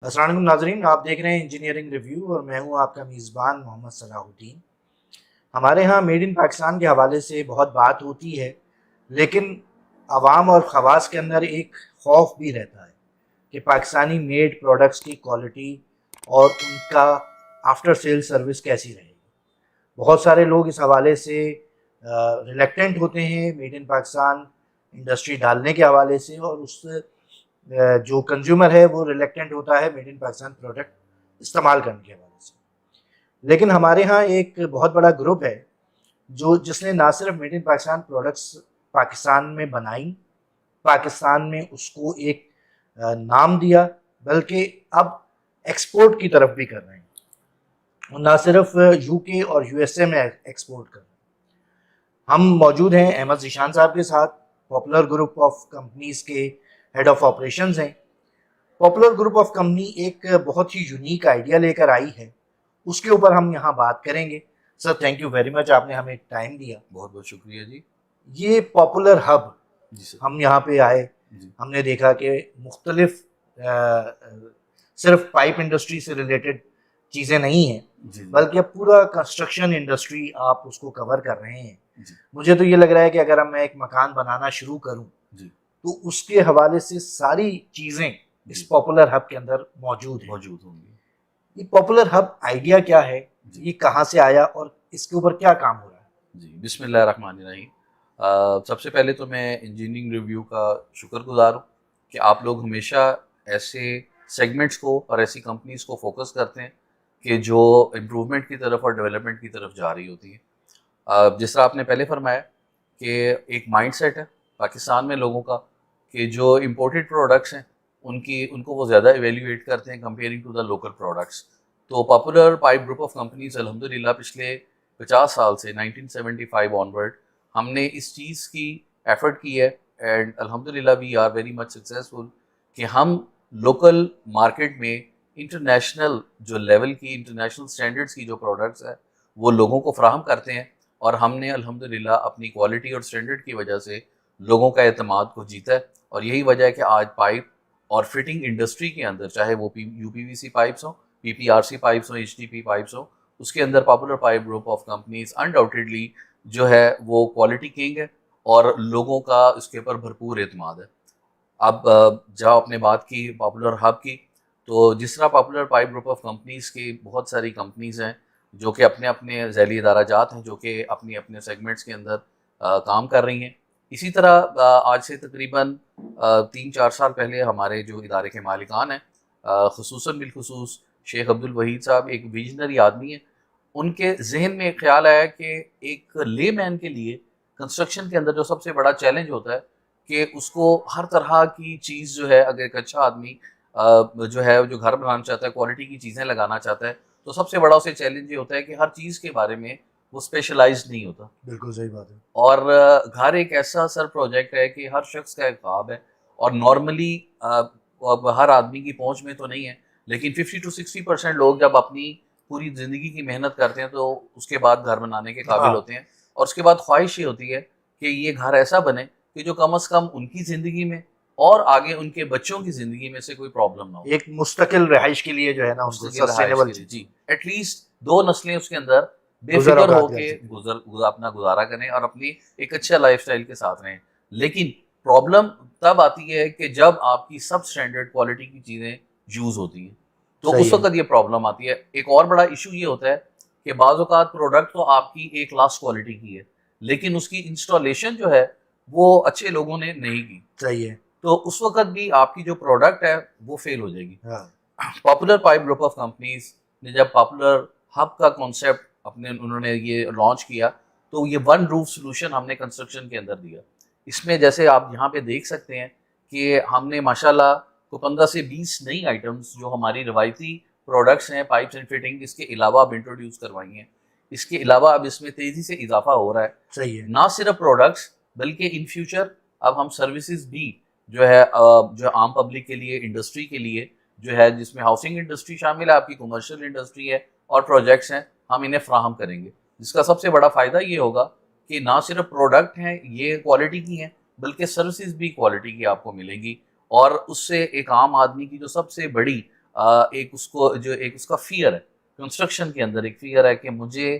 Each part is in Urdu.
السلام علیکم ناظرین، آپ دیکھ رہے ہیں انجینئرنگ ریویو اور میں ہوں آپ کا میزبان محمد صلاح الدین۔ ہمارے ہاں میڈ ان پاکستان کے حوالے سے بہت بات ہوتی ہے، لیکن عوام اور خواص کے اندر ایک خوف بھی رہتا ہے کہ پاکستانی میڈ پروڈکٹس کی کوالٹی اور ان کا آفٹر سیل سروس کیسی رہے گی۔ بہت سارے لوگ اس حوالے سے ریلیکٹنٹ ہوتے ہیں میڈ ان پاکستان انڈسٹری ڈالنے کے حوالے سے، اور اس جو کنزیومر ہے وہ ریلیکٹنٹ ہوتا ہے میڈ ان پاکستان پروڈکٹ استعمال کرنے کے حوالے سے۔ لیکن ہمارے ہاں ایک بہت بڑا گروپ ہے جس نے نہ صرف made in Pakistan products Pakistan میں بنائی، پاکستان میں اس کو ایک نام دیا، بلکہ اب ایکسپورٹ کی طرف بھی کر رہے ہیں، اور نہ صرف یو کے اور یو ایس اے میں ایکسپورٹ کر رہے ہیں۔ ہم موجود ہیں احمد ذیشان صاحب کے ساتھ، پاپولر گروپ آف کمپنیز کے ہیڈ آف آپریشنز ہیں۔ پاپولر گروپ آف کمپنی ایک بہت ہی یونیک آئیڈیا لے کر آئی ہے، اس کے اوپر ہم یہاں بات کریں گے۔ سر تھینک یو ویری مچ، آپ نے ہمیں ٹائم دیا۔ بہت بہت شکریہ جی۔ یہ پاپولر ہب، جی سر۔ ہم یہاں پہ آئے، جی ہم نے دیکھا کہ مختلف صرف پائپ انڈسٹری سے ریلیٹڈ چیزیں نہیں ہیں، جی بلکہ پورا کنسٹرکشن انڈسٹری آپ اس کو کور کر رہے ہیں۔ جی مجھے تو یہ لگ رہا ہے کہ اگر میں ایک مکان بنانا شروع کروں جی تو اس کے حوالے سے ساری چیزیں اس پاپولر ہب کے اندر موجود ہیں۔ موجود ہوں گی۔ یہ پاپولر ہب آئیڈیا کیا ہے، یہ کہاں سے آیا اور اس کے اوپر کیا کام ہو رہا ہے؟ جی بسم اللہ الرحمن الرحیم۔ سب سے پہلے تو میں انجینئرنگ ریویو کا شکر گزار ہوں کہ آپ لوگ ہمیشہ ایسے سیگمنٹس کو اور ایسی کمپنیز کو فوکس کرتے ہیں کہ جو امپرومنٹ کی طرف اور ڈیولپمنٹ کی طرف جا رہی ہوتی ہیں۔ جس طرح آپ نے پہلے فرمایا کہ ایک مائنڈ سیٹ ہے پاکستان میں لوگوں کا کہ جو امپورٹڈ پروڈکٹس ہیں ان کو وہ زیادہ ایویلیویٹ کرتے ہیں comparing to the local products. تو popular pipe group of companies الحمدللہ پچھلے 50 سال سے 1975 آنورڈ ہم نے اس چیز کی ایفرٹ کی ہے، اینڈ الحمدللہ we are very much successful کہ ہم لوکل مارکیٹ میں انٹرنیشنل جو لیول کی انٹرنیشنل سٹینڈرڈز کی جو پروڈکٹس ہیں وہ لوگوں کو فراہم کرتے ہیں، اور ہم نے الحمدللہ اپنی کوالٹی اور سٹینڈرڈ کی وجہ سے لوگوں کا اعتماد کو جیتا ہے۔ اور یہی وجہ ہے کہ آج پائپ اور فٹنگ انڈسٹری کے اندر، چاہے وہ یو پی وی سی پائپس ہوں، P P R C pipes ہوں، ایچ ڈی پی پائپس ہوں، اس کے اندر popular pipe group of companies undoubtedly جو ہے وہ کوالٹی کنگ ہے، اور لوگوں کا اس کے اوپر بھرپور اعتماد ہے۔ اب جب آپ نے بات کی پاپولر ہب کی، تو جس طرح popular pipe group of companies کی بہت ساری کمپنیز ہیں جو کہ اپنے اپنے ذیلی ادارہ جات ہیں جو کہ اپنے اپنے سیگمنٹس کے اندر کام کر رہی ہیں، اسی طرح آج سے تقریباً 3-4 سال پہلے ہمارے جو ادارے کے مالکان ہیں، خصوصاً بالخصوص شیخ عبد الوحید صاحب ایک ویژنری آدمی ہیں، ان کے ذہن میں ایک خیال آیا کہ ایک لے مین کے لیے کنسٹرکشن کے اندر جو سب سے بڑا چیلنج ہوتا ہے کہ اس کو ہر طرح کی چیز جو ہے، اگر ایک اچھا آدمی جو ہے جو گھر بنانا چاہتا ہے، کوالٹی کی چیزیں لگانا چاہتا ہے، تو سب سے بڑا اسے چیلنج یہ ہوتا ہے کہ ہر چیز کے بارے میں وہ اسپیشلائزڈ نہیں ہوتا۔ بالکل صحیح بات ہے۔ اور گھر ایک ایسا سر پروجیکٹ ہے کہ ہر شخص کا ایک خواب ہے، اور نارملی ہر آدمی کی پہنچ میں تو نہیں ہے، لیکن 50-60% لوگ جب اپنی پوری زندگی کی محنت کرتے ہیں تو اس کے بعد گھر بنانے کے قابل ہوتے ہیں، اور اس کے بعد خواہش یہ ہوتی ہے کہ یہ گھر ایسا بنے کہ جو کم از کم ان کی زندگی میں اور آگے ان کے بچوں کی زندگی میں سے کوئی پرابلم نہ ہو، ایک مستقل رہائش کے لیے جو ہے نا، اس کو مستقل رہائش سسٹینیبل کے لیے۔ چیز جی ایٹ لیسٹ 2 نسلیں اس کے اندر بے گزر فکر ہو اوقات کر کے سکیں۔ اپنا گزارا کریں اور اپنی ایک اچھا لائف سٹائل کے ساتھ رہیں۔ لیکن پرابلم تب آتی ہے کہ جب آپ کی سب سٹینڈرڈ کوالٹی کی چیزیں یوز ہوتی ہیں، تو اس صحیح ہے۔ وقت یہ پرابلم آتی ہے۔ ایک اور بڑا ایشو یہ ہوتا ہے کہ بعض اوقات پروڈکٹ تو آپ کی ایک کلاس کوالٹی کی ہے، لیکن اس کی انسٹالیشن جو ہے وہ اچھے لوگوں نے نہیں کی، صحیح ہے۔ تو اس وقت بھی آپ کی جو پروڈکٹ ہے وہ فیل ہو جائے گی۔ ہاں popular pipe group of companies نے جب پاپولر ہب کا کانسیپٹ انہوں نے یہ لانچ کیا، تو یہ ون روف سولوشن ہم نے کنسٹرکشن کے اندر دیا۔ اس میں جیسے آپ یہاں پہ دیکھ سکتے ہیں کہ ہم نے ماشاءاللہ کو 15 سے 20 نئی آئٹمس جو ہماری روایتی پروڈکٹس ہیں پائپس اینڈ فٹنگ، اس کے علاوہ اب انٹروڈیوس کروائی ہیں۔ اس کے علاوہ اب اس میں تیزی سے اضافہ ہو رہا ہے، صحیح ہے۔ نہ صرف پروڈکٹس بلکہ ان فیوچر اب ہم سروسز بھی جو ہے جو عام پبلک کے لیے، انڈسٹری کے لیے جو ہے، جس میں ہاؤسنگ انڈسٹری شامل ہے، آپ کی کمرشل انڈسٹری ہے اور پروجیکٹس ہیں، ہم انہیں فراہم کریں گے، جس کا سب سے بڑا فائدہ یہ ہوگا کہ نہ صرف پروڈکٹ ہیں یہ کوالٹی کی ہیں بلکہ سروسز بھی کوالٹی کی آپ کو ملیں گی، اور اس سے ایک عام آدمی کی جو سب سے بڑی ایک اس کو جو ایک اس کا فیئر ہے کنسٹرکشن کے اندر، ایک فیئر ہے کہ مجھے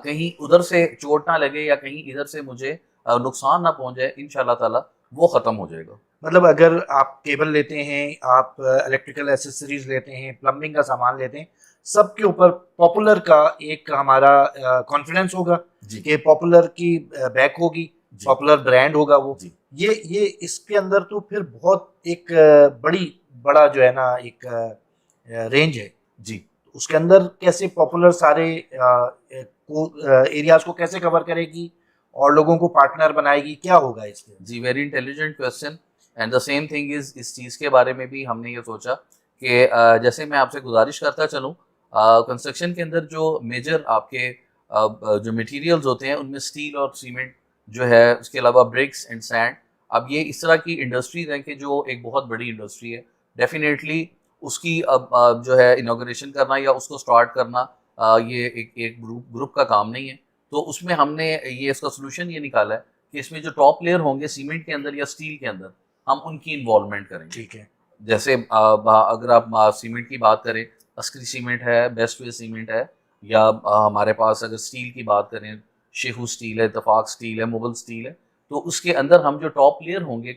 کہیں ادھر سے چوٹ نہ لگے یا کہیں ادھر سے مجھے نقصان نہ پہنچ جائے، انشاءاللہ تعالیٰ وہ ختم ہو جائے گا. مطلب اگر آپ کیبل لیتے ہیں، آپ الیکٹریکل ایسیسریز لیتے ہیں، پلمبنگ کا سامان لیتے ہیں، سب کے اوپر پاپولر کا ایک ہمارا کانفیڈنس ہوگا جی کہ پاپولر کی بیک ہوگی، جی پاپولر برانڈ ہوگا وہ. جی یہ اس کے اندر تو پھر بہت ایک بڑا جو ہے نا ایک رینج ہے. جی اس کے اندر کیسے پاپولر سارے ایریاز کو کیسے کور کرے گی اور لوگوں کو پارٹنر بنائے گی، کیا ہوگا اس کے؟ جی very intelligent question. And the same thing is اس چیز کے بارے میں بھی ہم نے یہ سوچا کہ جیسے میں آپ سے گزارش کرتا چلوں، کنسٹرکشن کے اندر جو میجر آپ کے جو مٹیریلز ہوتے ہیں ان میں اسٹیل اور سیمنٹ جو ہے، اس کے علاوہ برکس اینڈ سینڈ. اب یہ اس طرح کی انڈسٹریز ہیں کہ جو ایک بہت بڑی انڈسٹری ہے. ڈیفینیٹلی اس کی اب جو ہے انوگریشن کرنا یا اس کو اسٹارٹ کرنا یہ ایک گروپ کا کام نہیں ہے. تو اس میں ہم نے یہ اس کا سولوشن یہ نکالا ہے کہ اس میں جو ٹاپ پلیئر ہوں گے سیمنٹ کے اندر یا اسٹیل کے اندر، ہم ان کی انوالومنٹ کریں گے. ٹھیک ہے. جیسے اگر آپ سیمنٹ کی بات کریں، عسکری سیمنٹ ہے، بیسٹ وے سیمنٹ ہے، یا ہمارے پاس اگر اسٹیل کی بات کریں، شیخو اسٹیل ہے، اتفاق اسٹیل ہے، موبل اسٹیل ہے. تو اس کے اندر ہم جو ٹاپ پلیئر ہوں گے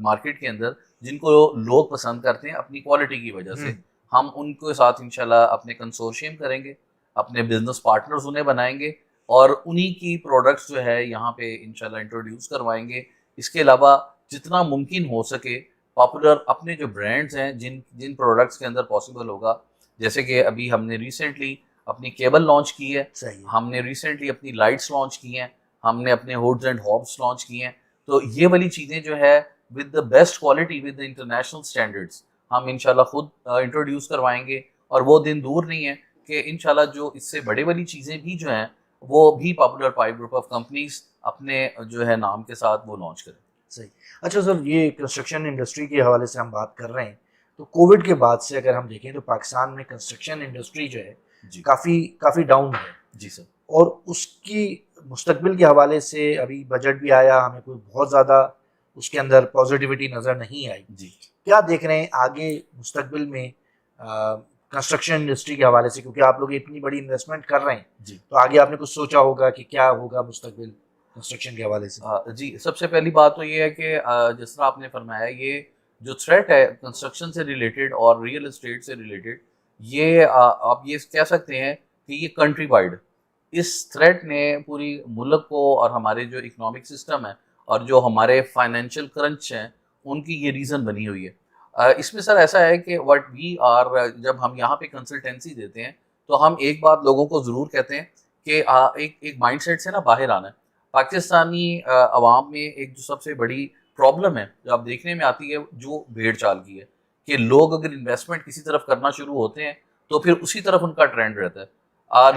مارکیٹ کے اندر، جن کو لوگ پسند کرتے ہیں اپنی کوالٹی کی وجہ سے، ہم ان کے ساتھ انشاءاللہ اپنے کنسورشیم کریں گے، اپنے بزنس پارٹنرز انہیں بنائیں گے اور انہی کی پروڈکٹس جو ہے یہاں پہ انشاءاللہ انٹروڈیوس کروائیں گے. اس کے علاوہ جتنا ممکن ہو سکے پاپولر اپنے جو برانڈز ہیں جن پروڈکٹس کے اندر پاسبل ہوگا، جیسے کہ ابھی ہم نے ریسنٹلی اپنی کیبل لانچ کی ہے، صحیح. ہم نے ریسنٹلی اپنی لائٹس لانچ کی ہیں، ہم نے اپنے ہوڈز اینڈ ہابس لانچ کی ہیں. تو یہ والی چیزیں جو ہے with the best quality, with the international standards, ہم انشاءاللہ خود انٹروڈیوس کروائیں گے. اور وہ دن دور نہیں ہے کہ انشاءاللہ جو اس سے بڑے والی چیزیں بھی جو ہیں وہ بھی popular pipe group of companies اپنے جو ہے نام کے ساتھ وہ لانچ کریں. صحیح. اچھا سر، یہ کنسٹرکشن انڈسٹری کے حوالے سے ہم بات کر رہے ہیں، تو کووڈ کے بعد سے اگر ہم دیکھیں تو پاکستان میں کنسٹرکشن انڈسٹری جو ہے جی کافی ڈاؤن ہے. جی سر. اور اس کی مستقبل کے حوالے سے ابھی بجٹ بھی آیا، ہمیں کوئی بہت زیادہ اس کے اندر پازیٹیوٹی نظر نہیں آئی. جی کیا دیکھ رہے ہیں آگے مستقبل میں کنسٹرکشن انڈسٹری کے حوالے سے، کیونکہ آپ لوگ اتنی بڑی انویسٹمنٹ کر رہے ہیں، جی تو آگے آپ نے کچھ سوچا ہوگا کہ کیا ہوگا مستقبل کنسٹرکشن کے حوالے سے؟ جی سب سے پہلی بات تو یہ ہے کہ جس طرح آپ نے فرمایا، یہ جو تھریٹ ہے کنسٹرکشن سے ریلیٹڈ اور ریئل اسٹیٹ سے ریلیٹڈ، یہ آپ یہ کہہ سکتے ہیں کہ یہ کنٹری وائڈ اس تھریٹ نے پوری ملک کو اور ہمارے جو اکنامک سسٹم ہے اور جو ہمارے فائنینشیل کرنچ ہیں ان کی یہ ریزن بنی ہوئی ہے. اس میں سر ایسا ہے کہ وٹ وی آر، جب ہم یہاں پہ کنسلٹینسی دیتے ہیں تو ہم ایک بات لوگوں کو ضرور کہتے ہیں کہ ایک مائنڈ سیٹ سے نا باہر آنا ہے. پاکستانی عوام میں ایک جو سب سے بڑی پرابلم ہے جو آپ دیکھنے میں آتی ہے، جو بھیڑ چال کی ہے، کہ لوگ اگر انویسٹمنٹ کسی طرف کرنا شروع ہوتے ہیں تو پھر اسی طرف ان کا ٹرینڈ رہتا ہے.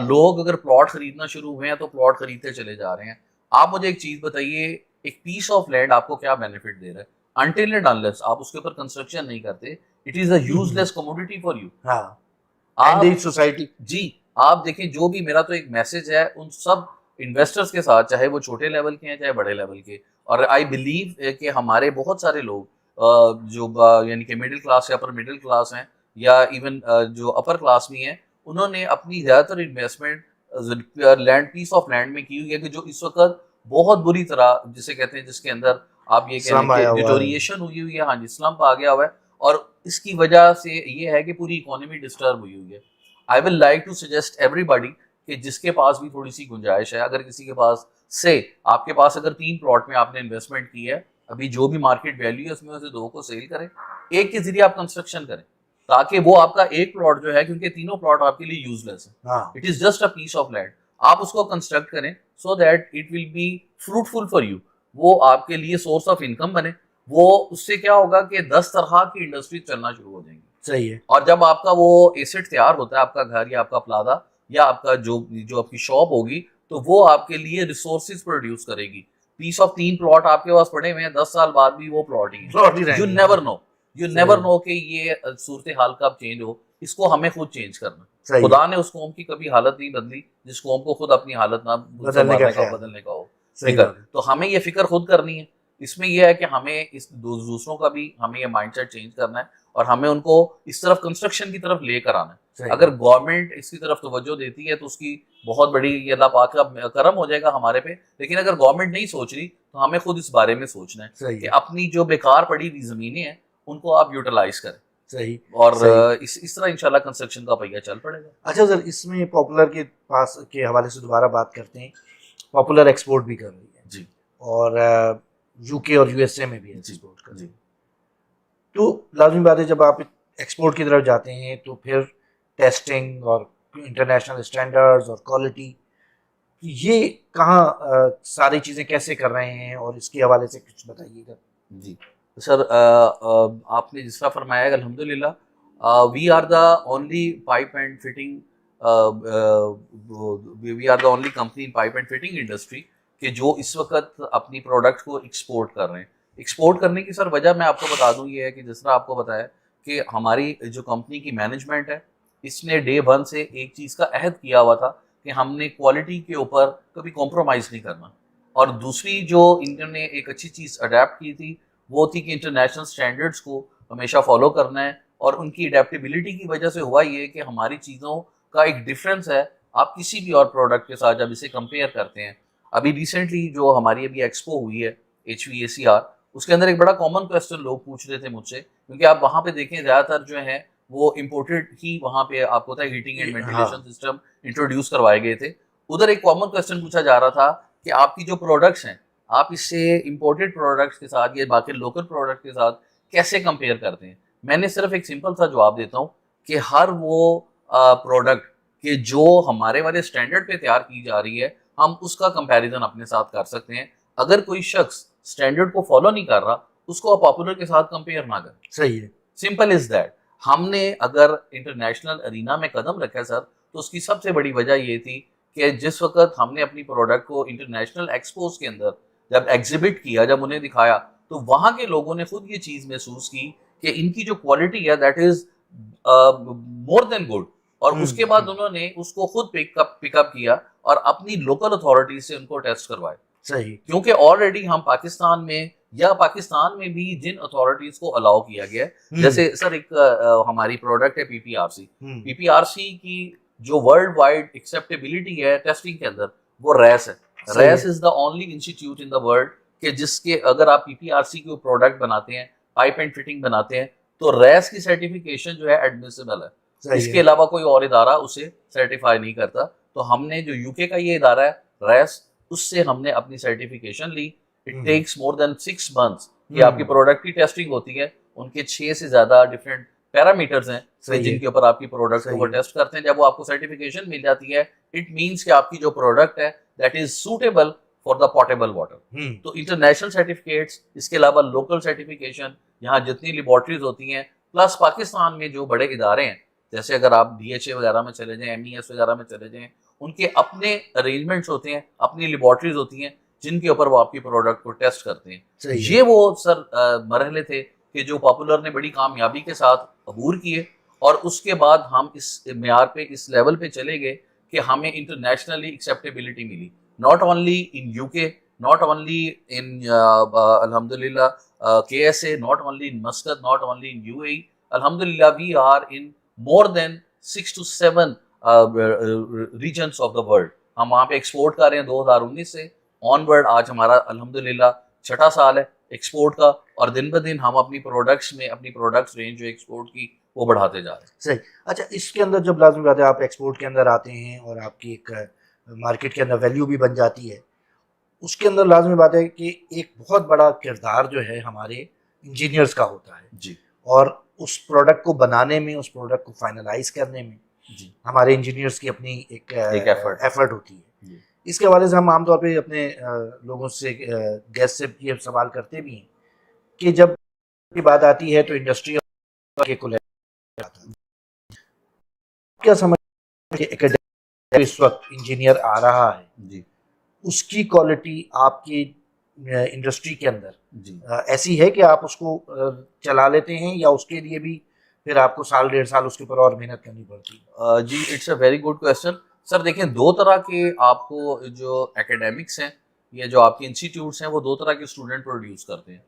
لوگ اگر پلاٹ خریدنا شروع ہوئے ہیں تو پلاٹ خریدتے چلے جا رہے ہیں. آپ مجھے ایک چیز بتائیے، ایک پیس آف لینڈ آپ کو کیا بینیفٹ دے رہا ہے؟ انٹل اینڈ انلیس آپ اس کے اوپر کنسٹرکشن نہیں کرتے، it is a use less commodity for you. ہاں، آپ سوسائٹی. جی آپ دیکھیں، جو بھی میرا تو ایک میسج ہے ان سب انویسٹرز کے ساتھ، چاہے وہ چھوٹے لیول کے ہیں چاہے بڑے لیول کے، اور آئی بلیو کہ ہمارے بہت سارے لوگ جو یعنی کہ مڈل کلاس یا اپر مڈل کلاس ہیں یا ایون جو اپر کلاس بھی ہیں، انہوں نے اپنی زیادہ تر investment land, piece of land میں کی ہوئی ہے کہ جو اس وقت بہت بری طرح جسے کہتے ہیں، جس کے اندر آپ یہ کہہ لیں کہ ڈیٹوریشن ہوئی ہوئی ہے. ہاں جی، سلمپ آ گیا ہوا ہے، اور اس کی وجہ سے یہ ہے کہ پوری اکانومی ڈسٹرب ہوئی ہوئی ہے. I will like to suggest everybody کہ جس کے پاس بھی تھوڑی سی گنجائش ہے، اگر کسی کے پاس سے آپ کے پاس اگر 3 پلاٹ میں آپ نے انویسٹمنٹ کی ہے، ابھی جو بھی مارکیٹ ویلیو ہے اس میں سے 2 کو سیل کریں، ایک کے ذریعے آپ کنسٹرکشن کریں، تاکہ وہ آپ کا ایک پلاٹ جو ہے، کیونکہ تینوں پلاٹ آپ کے لیے یوز لیس ہے، it is just a piece of land, آپ اس کو کنسٹرکٹ کریں so that it will be fruitful for you, وہ آپ کے لیے سورس آف انکم بنے. وہ اس سے کیا ہوگا کہ 10 طرح کی انڈسٹری چلنا شروع ہو جائیں گی. صحیح ہے. اور جب آپ کا وہ ایسٹ تیار ہوتا ہے، آپ کا گھر یا آپ کا پلازا یا آپ کا جو آپ کی شاپ ہوگی، تو وہ آپ کے لیے ریسورسز پروڈیوس کرے گی. پیس آف 3 پلاٹ آپ کے پاس پڑے ہوئے ہیں، 10 سال بعد بھی وہ پلاٹ ہی ہیں. یو نیور نو کہ یہ صورتحال کب چینج ہو. اس کو ہمیں خود چینج کرنا. خدا نے اس قوم کی کبھی حالت نہیں بدلی جس قوم کو خود اپنی حالت نہ بدلنے کا ہو فکر، تو ہمیں یہ فکر خود کرنی ہے اس میں یہ ہے کہ ہمیں اس دوسروں کا بھی ہمیں یہ مائنڈ سیٹ چینج کرنا ہے اور ہمیں ان کو اس طرف کنسٹرکشن کی طرف لے کر آنا ہے. اگر گورنمنٹ اس کی طرف توجہ دیتی ہے تو اس کی بہت بڑی یہ اللہ پاک کا کرم ہو جائے گا ہمارے پہ. لیکن اگر گورنمنٹ نہیں سوچ رہی تو ہمیں خود اس بارے میں سوچنا ہے کہ اپنی جو بیکار پڑی ہوئی زمینیں ہیں ان کو آپ یوٹیلائز کریں. صحیح. اور اس طرح انشاءاللہ کنسٹرکشن کا پہیہ چل پڑے گا. اچھا سر, اس میں پاپولر کے پاس کے حوالے سے دوبارہ بات کرتے ہیں. پاپولر ایکسپورٹ بھی کر رہی ہے جی, اور یو کے اور یو ایس اے میں بھی ایکسپورٹ کر رہی جی. ہے. تو لازمی بات ہے جب آپ ایکسپورٹ کی طرف جاتے ہیں تو پھر ٹیسٹنگ اور انٹرنیشنل اسٹینڈرڈز اور کوالٹی, یہ کہاں ساری چیزیں کیسے کر رہے ہیں, اور اس کے حوالے سے کچھ بتائیے گا. جی سر, آپ نے جس طرح فرمایا ہے الحمدللہ we are the only pipe and fitting we are the only company in pipe and fitting industry کہ جو اس وقت اپنی پروڈکٹ کو ایکسپورٹ کر رہے ہیں. ایکسپورٹ کرنے کی سر وجہ میں آپ کو بتا دوں یہ ہے کہ جس طرح آپ کو بتایا کہ ہماری جو کمپنی کی مینجمنٹ ہے اس نے ڈے ون سے ایک چیز کا عہد کیا ہوا تھا کہ ہم نے کوالٹی کے اوپر کبھی کمپرومائز نہیں کرنا. اور دوسری جو انہوں نے ایک اچھی چیز اڈیپٹ کی تھی وہ تھی کہ انٹرنیشنل اسٹینڈرڈس کو ہمیشہ فالو کرنا ہے. اور ان کی اڈیپٹیبلٹی کی وجہ سے ہوا یہ کہ ہماری چیزوں کا ایک ڈفرینس ہے آپ کسی بھی اور پروڈکٹ کے ساتھ جب اسے کمپیئر کرتے ہیں. ابھی ریسنٹلی جو ہماری ابھی ایکسپو ہوئی ہے HVACR, اس کے اندر ایک بڑا کامن کویسچن لوگ پوچھ رہے تھے مجھ سے, کیونکہ آپ وہاں پہ دیکھیں زیادہ تر جو ہیں وہ امپورٹڈ ہی وہاں پہ آپ کو heating and ventilation system introduce کروائے گئے تھے. ادھر ایک کامن کویسچن پوچھا جا رہا تھا کہ آپ کی جو پروڈکٹس ہیں آپ اس سے امپورٹڈ پروڈکٹس کے ساتھ یا باقی لوکل پروڈکٹ کے ساتھ کیسے کمپیئر کرتے ہیں. میں نے صرف ایک سمپل سا جواب دیتا ہوں کہ ہر وہ پروڈکٹ کہ جو ہمارے والے اسٹینڈرڈ پہ تیار کی جا رہی ہے ہم اس کا کمپیریزن اپنے ساتھ کر سکتے ہیں. اگر کوئی شخص اسٹینڈرڈ کو فالو نہیں کر رہا اس کو آپ پاپولر کے ساتھ کمپیئر نہ کریں. صحیح ہے, سمپل از دیٹ. ہم نے اگر انٹرنیشنل ارینا میں قدم رکھا سر تو اس کی سب سے بڑی وجہ یہ تھی کہ جس وقت ہم نے اپنی پروڈکٹ کو انٹرنیشنل ایکسپوز کے اندر جب ایگزیبٹ کیا, جب انہیں دکھایا تو وہاں کے لوگوں نے خود یہ چیز محسوس کی کہ ان کی جو کوالٹی ہے that is more then good. اور اس کے بعد انہوں نے اس کو خود پک اپ کیا اور اپنی لوکل اتھارٹی سے ان کو ٹیسٹ کروائے. صحیح. کیونکہ آلریڈی ہم پاکستان میں بھی جن اتھارٹیز کو الاؤ کیا گیا ہے, جیسے سر ایک ہماری پروڈکٹ ہے PPRC. PPRC کی جو ورلڈ وائڈ ایکسیپٹیبلٹی ہے ٹیسٹنگ کے اندر وہ ریس ہے. Race is the only institute in the world کہ جس کے اگر آپ PPRC کے پروڈکٹ بناتے ہیں, پائپ اینڈ فٹنگ بناتے ہیں تو ریس کی سرٹیفکیشن جو ہے ایڈمیسیبل ہے. اس کے علاوہ کوئی اور ادارہ اسے سرٹیفائی نہیں کرتا. تو ہم نے جو UK کا یہ ادارہ ہے ریس, اس سے ہم نے اپنی سرٹیفکیشن لی. It takes more than 6 months کہ آپ کی پروڈکٹ کی ٹیسٹنگ ہوتی ہے. ان کے 6 سے زیادہ ڈفرینٹ پیرامیٹرز ہیں جن کے اوپر آپ کی پروڈکٹ کو وہ ٹیسٹ کرتے ہیں. جب وہ آپ کو سرٹیفکیشن مل جاتی ہے اٹ مینس کہ آپ کی جو پروڈکٹ ہے that is suitable for the portable water. تو انٹرنیشنل سرٹیفکیٹس, اس کے علاوہ لوکل سرٹیفکیشن, یہاں جتنی لیبارٹریز ہوتی ہیں, پلس پاکستان میں جو بڑے ادارے ہیں جیسے اگر آپ DHA وغیرہ میں چلے جائیں, MES وغیرہ میں چلے جائیں, ان کے اپنے ارینجمنٹس ہوتے ہیں, اپنی لیبارٹریز ہوتی ہیں جن کے اوپر وہ آپ کی پروڈکٹ کو ٹیسٹ کرتے ہیں. یہ وہ سر مرحلے تھے کہ جو پاپولر نے بڑی کامیابی کے ساتھ عبور کیے, اور اس کے بعد ہم اس معیار پہ اس لیول پہ چلے گئے کہ ہمیں انٹرنیشنلی ایکسیپٹیبلٹی ملی. Not only in UK, not only in alhamdulillah KSA, not only in Muscat, not only in UAE. Alhamdulillah, we are in more than 6 to 7 regions of the world. ہم وہاں پہ ایکسپورٹ کر رہے ہیں 2019 سے آن ورڈ. آج ہمارا الحمدللہ 6واں سال ہے ایکسپورٹ کا, اور دن بہ دن ہم اپنی پروڈکٹس میں اپنی پروڈکٹس رینج جو ایکسپورٹ کی وہ بڑھاتے جا رہے ہیں. صحیح. اچھا, اس کے اندر جب لازمی بات ہے آپ ایکسپورٹ کے اندر آتے ہیں اور آپ کی ایک مارکیٹ کے اندر ویلیو بھی بن جاتی ہے, اس کے اندر لازمی بات ہے کہ ایک بہت بڑا کردار جو ہے ہمارے انجینئرز کا ہوتا ہے. جی. اور اس پروڈکٹ کو بنانے میں, اس پروڈکٹ کو فائنلائز کرنے میں جی ہمارے انجینئرز کی اپنی ایک ایفرٹ ہوتی ہے. جی. اس کے حوالے سے ہم عام طور پہ اپنے لوگوں سے, گیسٹ سے یہ سوال کرتے بھی ہیں کہ جب کی بات آتی ہے تو انڈسٹری کے کیا سمجھ اس وقت انجینئر آ رہا ہے جی اس کی کوالٹی آپ کی انڈسٹری کے اندر جی ایسی ہے کہ آپ اس کو چلا لیتے ہیں, یا اس کے لیے بھی پھر آپ کو 1.5 سال اس کے اوپر اور محنت کرنی پڑتی ہے؟ جی, it's a very good question. Sir دیکھیں, 2 طرح کے آپ کو جو اکیڈیمکس ہیں یہ جو آپ کے انسٹیٹیوٹس ہیں وہ دو طرح کے اسٹوڈنٹ پروڈیوس کرتے ہیں.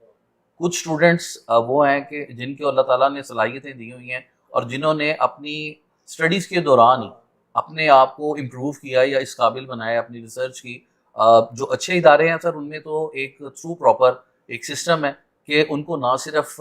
کچھ اسٹوڈنٹس وہ ہیں کہ جن کو اللہ تعالیٰ نے صلاحیتیں دی ہوئی ہیں اور جنہوں نے اپنی اسٹڈیز کے دوران ہی اپنے آپ کو امپروو کیا یا اس قابل بنایا اپنی ریسرچ کی. جو اچھے ادارے ہیں سر ان میں تو ایک تھرو پراپر ایک سسٹم ہے کہ ان کو نہ صرف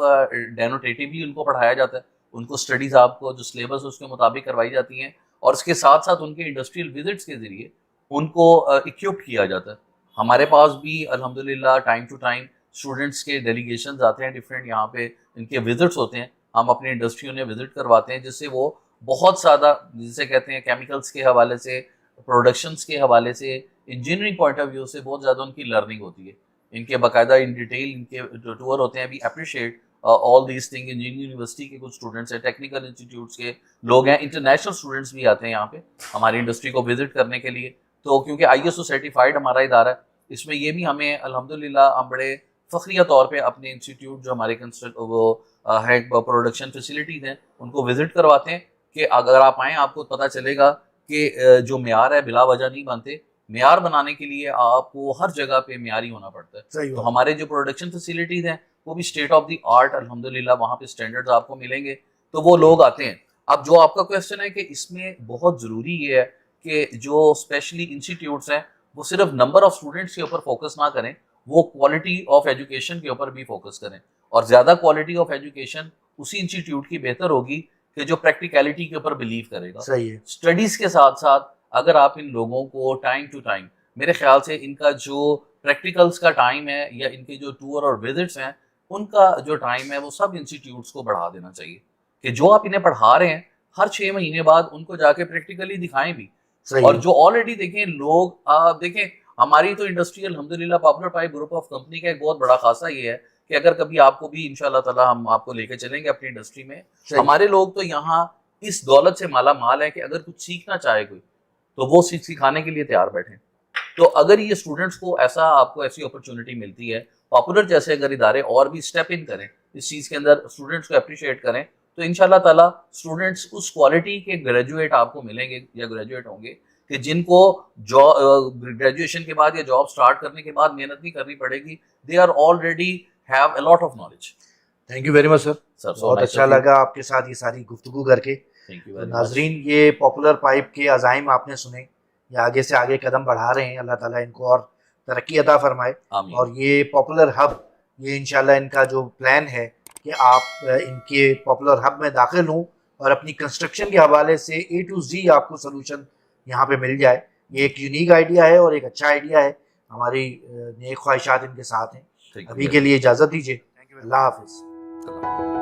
ڈینوٹیٹیولی ان کو پڑھایا جاتا ہے, ان کو اسٹڈیز آپ کو جو سلیبس اس کے مطابق کروائی جاتی ہیں, اور اس کے ساتھ ساتھ ان کے انڈسٹریل وزٹس کے ذریعے ان کو اکوپڈ کیا جاتا ہے. ہمارے پاس بھی الحمدللہ ٹائم ٹو ٹائم اسٹوڈنٹس کے ڈیلیگیشنز آتے ہیں ڈفرینٹ, یہاں پہ ان کے وزٹس ہوتے ہیں, ہم اپنی انڈسٹری انہیں وزٹ کرواتے ہیں, جس سے وہ بہت زیادہ جسے کہتے ہیں کیمیکلس کے حوالے سے, پروڈکشنس کے حوالے سے, انجینئرنگ پوائنٹ آف ویو سے بہت زیادہ ان کی لرننگ ہوتی ہے. ان کے باقاعدہ ان ڈیٹیل ان کے جو ٹور ہوتے ہیں, we appreciate all these thing. Engineering university کے کچھ اسٹوڈنٹس ہیں, ٹیکنیکل انسٹیٹیوٹس کے لوگ ہیں, انٹرنیشنل اسٹوڈنٹس بھی آتے ہیں یہاں پہ ہماری انڈسٹری کو وزٹ کرنے کے لیے. تو کیونکہ ISO سرٹیفائڈ ہمارا ادارہ ہے, اس میں یہ بھی ہمیں الحمدللہ ہم بڑے فخریہ طور پہ اپنے انسٹیٹیوٹ جو ہمارے وہ ہے پروڈکشن فیسلٹیز ہیں ان کو وزٹ کرواتے ہیں کہ اگر آپ آئیں آپ کو پتہ چلے گا کہ جو معیار ہے بلا وجہ نہیں بنتے. معیار بنانے کے لیے آپ کو ہر جگہ پہ معیاری ہونا پڑتا ہے. تو ہمارے جو پروڈکشن فیسلٹیز ہیں وہ بھی اسٹیٹ آف دی آرٹ الحمدللہ, وہاں پہ اسٹینڈرڈز آپ کو ملیں گے, تو وہ لوگ آتے ہیں. اب جو آپ کا کویشچن ہے کہ اس میں بہت ضروری یہ ہے کہ جو اسپیشلی انسٹیٹیوٹس ہیں وہ صرف نمبر آف اسٹوڈنٹس کے اوپر فوکس نہ کریں, وہ کوالٹی آف ایجوکیشن کے اوپر بھی فوکس کریں. اور زیادہ کوالٹی آف ایجوکیشن اسی انسٹیٹیوٹ کی بہتر ہوگی کہ جو پریکٹیکلٹی کے اوپر بلیو کرے گا. صحیح ہے. اسٹڈیز کے ساتھ ساتھ اگر آپ ان لوگوں کو ٹائم ٹو ٹائم, میرے خیال سے ان کا جو پریکٹیکلس کا ٹائم ہے یا ان کے جو ٹور اور وزٹس ہیں ان کا جو ٹائم ہے وہ سب انسٹیٹیوٹس کو بڑھا دینا چاہیے کہ جو آپ انہیں پڑھا رہے ہیں ہر 6 مہینے بعد ان کو جا کے پریکٹیکلی دکھائیں بھی. اور جو آلریڈی دیکھیں لوگ دیکھیں ہماری تو انڈسٹری الحمدللہ popular pipe group of company کا ایک بہت بڑا خاصہ یہ ہے کہ اگر کبھی آپ کو بھی انشاءاللہ تعالی ہم آپ کو لے کے چلیں گے اپنی انڈسٹری میں, ہمارے لوگ تو یہاں اس دولت سے مالا مال ہے کہ اگر کچھ سیکھنا چاہے کوئی تو وہ سکھانے کے لیے تیار بیٹھیں. تو اگر یہ اسٹوڈنٹس کو ایسا آپ کو ایسی اپرچونٹی ملتی ہے, پاپولر جیسے اگر ادارے اور بھی اسٹیپ ان کریں اس چیز کے اندر, اسٹوڈنٹس کو اپریشیٹ کریں, تو انشاءاللہ تعالی اسٹوڈنٹس اس کوالٹی کے گریجویٹ آپ کو ملیں گے یا گریجویٹ ہوں گے کہ جن کو گریجویشن کے بعد یا جاب سٹارٹ کرنے کے بعد محنت نہیں کرنی پڑے گی. They are already have a lot of knowledge. Thank you very much sir, بہت اچھا لگا آپ کے ساتھ یہ ساری گفتگو کر کے. ناظرین, یہ پاپولر پائپ کے عزائم آپ نے سنے, یہ آگے سے آگے قدم بڑھا رہے ہیں, اللہ تعالیٰ ان کو اور ترقی عطا فرمائے. اور یہ پاپولر ہب, یہ انشاءاللہ ان کا جو پلان ہے کہ آپ ان کے پاپولر ہب میں داخل ہوں اور اپنی کنسٹرکشن کے حوالے سے A to Z آپ کو سلوشن یہاں پہ مل جائے. یہ ایک یونیک آئیڈیا ہے اور ایک اچھا آئیڈیا ہے. ہماری نیک خواہشات ان کے ساتھ ہیں. ابھی کے لیے اجازت دیجیے. اللہ حافظ.